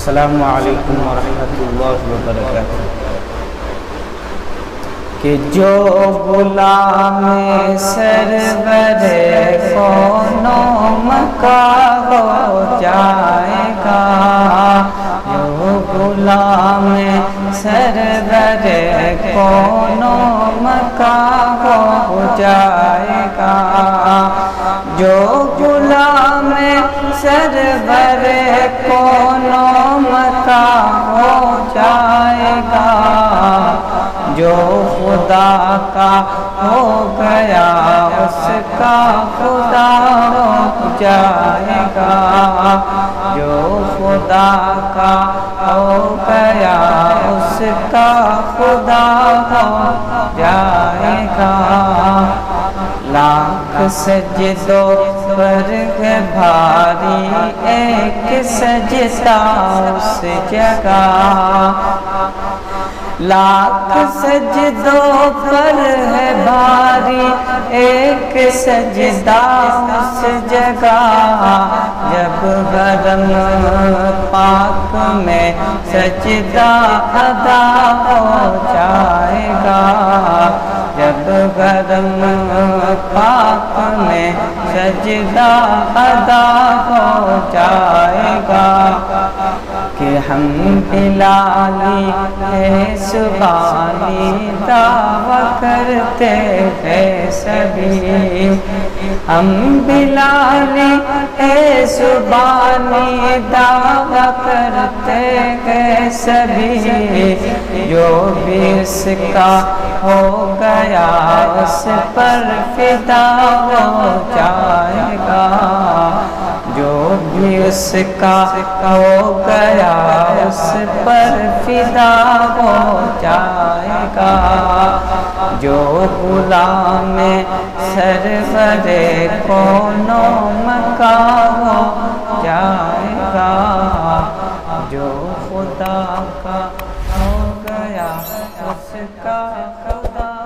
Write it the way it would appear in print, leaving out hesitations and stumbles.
السلام علیکم ورحمۃ اللہ وبرکاتہ۔ کہ جو غلام سرور کون و مکان ہو جائے گا، جو غلام سرور کون و مکان ہو جائے گا، جو غلام سرور کون و مکان ہو جائے گا، جو خدا کا ہو گیا اس کا خدا ہو جائے گا، جو خدا کا ہو گیا اس کا خدا ہو جائے گا۔ لاکھ سجدوں پر ہے بھاری ایک سجدہ اس جگہ، لاکھ سجدوں پر ہے بھاری ایک سجدہ اس جگہ، جب حرم پاک میں سجدہ ادا ہو جائے گا، جب حرم پاک میں سجدہ ادا ہو جائے گا، کہ ہم بلالی ہے سبحانی دعویٰ کرتے ہیں سبھی، ہم بلالی ہے سبحانی دعویٰ کرتے ہیں سبھی، جو بھی اس کا ہو گیا اس پر فدا ہو جائے گا، جو بھی اس کا ہو گیا اس پر فدا ہو جائے گا، جو غلام سرور کون و مکان ہو جائے گا، جو خدا کا ہو گیا اس کا خدا